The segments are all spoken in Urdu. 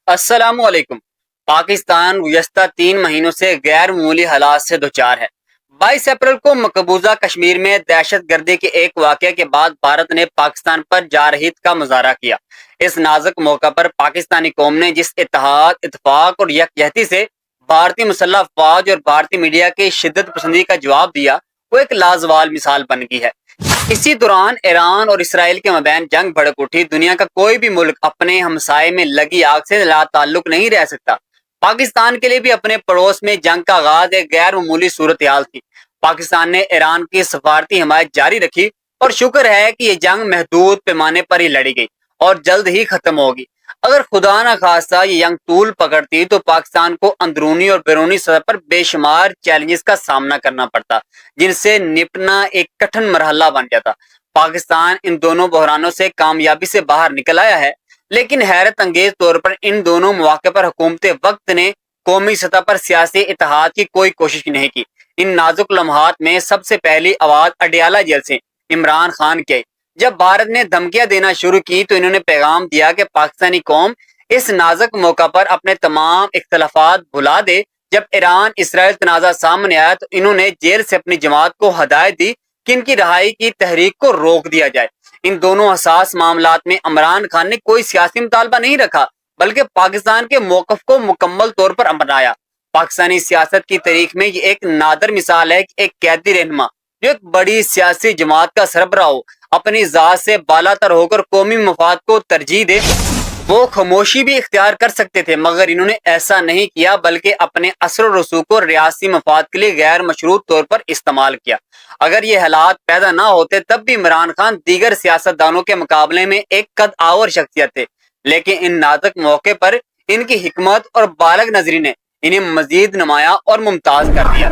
السلام علیکم۔ پاکستان گزشتہ 3 مہینوں سے غیر معمولی حالات سے دوچار ہے۔ 22 اپریل کو مقبوضہ کشمیر میں دہشت گردی کے ایک واقعے کے بعد بھارت نے پاکستان پر جارحیت کا مظاہرہ کیا۔ اس نازک موقع پر پاکستانی قوم نے جس اتحاد، اتفاق اور یکجہتی سے بھارتی مسلح افواج اور بھارتی میڈیا کی شدت پسندی کا جواب دیا، وہ ایک لازوال مثال بن گئی ہے۔ اسی دوران ایران اور اسرائیل کے مابین جنگ بھڑک اٹھی۔ دنیا کا کوئی بھی ملک اپنے ہمسائے میں لگی آگ سے لا تعلق نہیں رہ سکتا۔ پاکستان کے لیے بھی اپنے پڑوس میں جنگ کا آغاز ایک غیر معمولی صورتحال تھی۔ پاکستان نے ایران کی سفارتی حمایت جاری رکھی اور شکر ہے کہ یہ جنگ محدود پیمانے پر ہی لڑی گئی اور جلد ہی ختم ہوگی۔ اگر خدا نہ خواستہ یہ جنگ طول پکڑتی تو پاکستان کو اندرونی اور بیرونی سطح پر بے شمار چیلنجز کا سامنا کرنا پڑتا، جن سے نپٹنا ایک کٹھن مرحلہ بن جاتا۔ پاکستان ان دونوں بحرانوں سے کامیابی سے باہر نکل آیا ہے، لیکن حیرت انگیز طور پر ان دونوں مواقع پر حکومت وقت نے قومی سطح پر سیاسی اتحاد کی کوئی کوشش نہیں کی۔ ان نازک لمحات میں سب سے پہلی آواز اڈیالہ جیل سے عمران خان کی آئی۔ جب بھارت نے دھمکیاں دینا شروع کی تو انہوں نے پیغام دیا کہ پاکستانی قوم اس نازک موقع پر اپنے تمام اختلافات بھلا دے۔ جب ایران اسرائیل تنازع سامنے آیا تو انہوں نے جیل سے اپنی جماعت کو ہدایت دی کہ ان کی رہائی کی تحریک کو روک دیا جائے۔ ان دونوں حساس معاملات میں عمران خان نے کوئی سیاسی مطالبہ نہیں رکھا، بلکہ پاکستان کے موقف کو مکمل طور پر اپنایا۔ پاکستانی سیاست کی تاریخ میں یہ ایک نادر مثال ہے کہ ایک قیدی رہنما جو ایک بڑی سیاسی جماعت کا سربراہ ہو، اپنی ذات سے بالاتر ہو کر قومی مفاد کو ترجیح دے۔ وہ خاموشی بھی اختیار کر سکتے تھے، مگر انہوں نے ایسا نہیں کیا، بلکہ اپنے اثر و رسوخ کو ریاستی مفاد کے لیے غیر مشروط طور پر استعمال کیا۔ اگر یہ حالات پیدا نہ ہوتے تب بھی عمران خان دیگر سیاستدانوں کے مقابلے میں ایک قد آور شخصیت تھے، لیکن ان نازک موقع پر ان کی حکمت اور بالغ نظری نے انہیں مزید نمایاں اور ممتاز کر دیا۔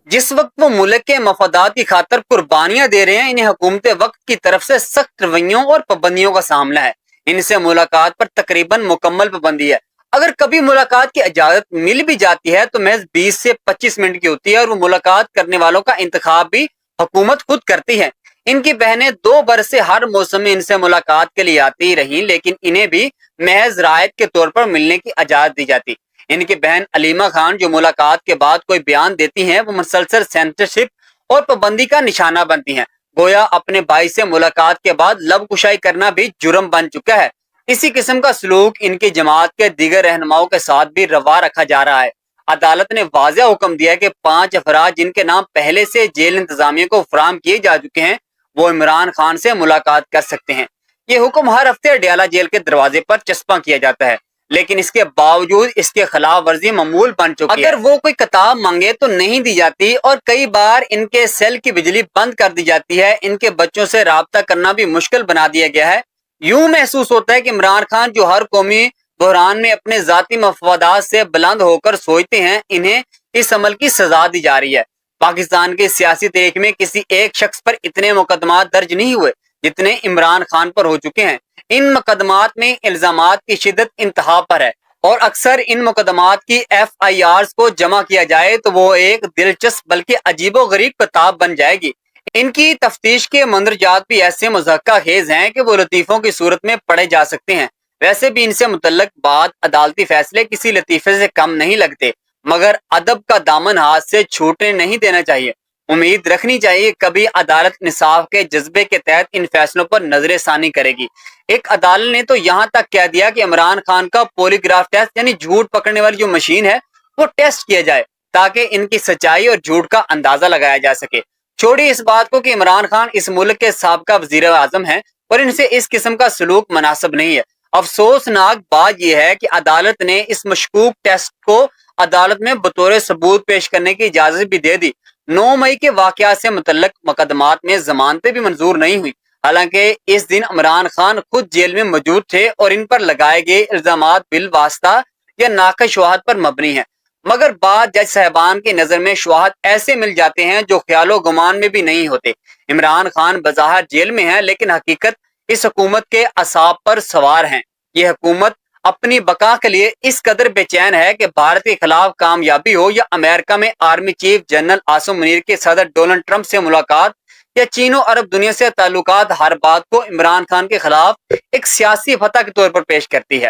جس وقت وہ ملک کے مفادات کی خاطر قربانیاں دے رہے ہیں، انہیں حکومت وقت کی طرف سے سخت رویوں اور پابندیوں کا سامنا ہے۔ ان سے ملاقات پر تقریباً مکمل پابندی ہے۔ اگر کبھی ملاقات کی اجازت مل بھی جاتی ہے تو محض 20 سے 25 منٹ کی ہوتی ہے، اور وہ ملاقات کرنے والوں کا انتخاب بھی حکومت خود کرتی ہے۔ ان کی بہنیں 2 برس سے ہر موسم میں ان سے ملاقات کے لیے آتی رہیں، لیکن انہیں بھی محض رعایت کے طور پر ملنے کی اجازت دی جاتی۔ ان کی بہن علیمہ خان جو ملاقات کے بعد کوئی بیان دیتی ہیں، وہ مسلسل سینسرشپ اور پابندی کا نشانہ بنتی ہیں۔ گویا اپنے بھائی سے ملاقات کے بعد لب کشائی کرنا بھی جرم بن چکا ہے۔ اسی قسم کا سلوک ان کی جماعت کے دیگر رہنماؤں کے ساتھ بھی روا رکھا جا رہا ہے۔ عدالت نے واضح حکم دیا کہ 5 افراد جن کے نام پہلے سے جیل انتظامیہ کو فراہم کیے جا چکے ہیں، وہ عمران خان سے ملاقات کر سکتے ہیں۔ یہ حکم ہر ہفتے اڈیالہ جیل کے دروازے پر چسپاں کیا جاتا ہے، لیکن اس کے باوجود اس کے خلاف ورزی معمول بن چکی ہے۔ اگر وہ کوئی کتاب مانگے تو نہیں دی جاتی، اور کئی بار ان کے سیل کی بجلی بند کر دی جاتی ہے۔ ان کے بچوں سے رابطہ کرنا بھی مشکل بنا دیا گیا ہے۔ یوں محسوس ہوتا ہے کہ عمران خان جو ہر قومی بحران میں اپنے ذاتی مفادات سے بلند ہو کر سوچتے ہیں، انہیں اس عمل کی سزا دی جا رہی ہے۔ پاکستان کے سیاسی تاریخ میں کسی ایک شخص پر اتنے مقدمات درج نہیں ہوئے جتنے عمران خان پر ہو چکے ہیں۔ ان مقدمات میں الزامات کی شدت انتہا پر ہے، اور اکثر ان مقدمات کی FIRs کو جمع کیا جائے تو وہ ایک دلچسپ بلکہ عجیب و غریب کتاب بن جائے گی۔ ان کی تفتیش کے مندرجات بھی ایسے مضحکہ خیز ہیں کہ وہ لطیفوں کی صورت میں پڑھے جا سکتے ہیں۔ ویسے بھی ان سے متعلق بعض عدالتی فیصلے کسی لطیفے سے کم نہیں لگتے، مگر ادب کا دامن ہاتھ سے چھوٹنے نہیں دینا چاہیے۔ امید رکھنی چاہیے کبھی عدالت انصاف کے جذبے کے تحت ان فیصلوں پر نظر ثانی کرے گی۔ ایک عدالت نے تو یہاں تک کہہ دیا کہ عمران خان کا پولی گراف ٹیسٹ، یعنی جھوٹ پکڑنے والی جو مشین ہے، وہ ٹیسٹ کیا جائے تاکہ ان کی سچائی اور جھوٹ کا اندازہ لگایا جا سکے۔ چھوڑی اس بات کو کہ عمران خان اس ملک کے سابقہ وزیر اعظم ہیں اور ان سے اس قسم کا سلوک مناسب نہیں ہے۔ افسوسناک بات یہ ہے کہ عدالت نے اس مشکوک ٹیسٹ کو عدالت میں بطور ثبوت پیش کرنے کی اجازت بھی دے دی۔ 9 مئی کے واقعات سے متعلق مقدمات میں ضمانتیں بھی منظور نہیں ہوئی، حالانکہ اس دن عمران خان خود جیل میں موجود تھے اور ان پر لگائے گئے الزامات بالواسطہ یا ناقص شواہد پر مبنی ہیں۔ مگر بعض جج صاحبان کی نظر میں شواہد ایسے مل جاتے ہیں جو خیال و گمان میں بھی نہیں ہوتے۔ عمران خان بظاہر جیل میں ہیں، لیکن حقیقت اس حکومت کے اعصاب پر سوار ہیں۔ یہ حکومت اپنی بقا کے لیے اس قدر بے چین ہے کہ بھارت کے خلاف کامیابی ہو یا امریکہ میں army chief general Asim Munir کے صدر ڈونلڈ ٹرمپ سے ملاقات یا چین و عرب دنیا سے تعلقات، ہر بات کو عمران خان کے خلاف ایک سیاسی فتح کے طور پر پیش کرتی ہے۔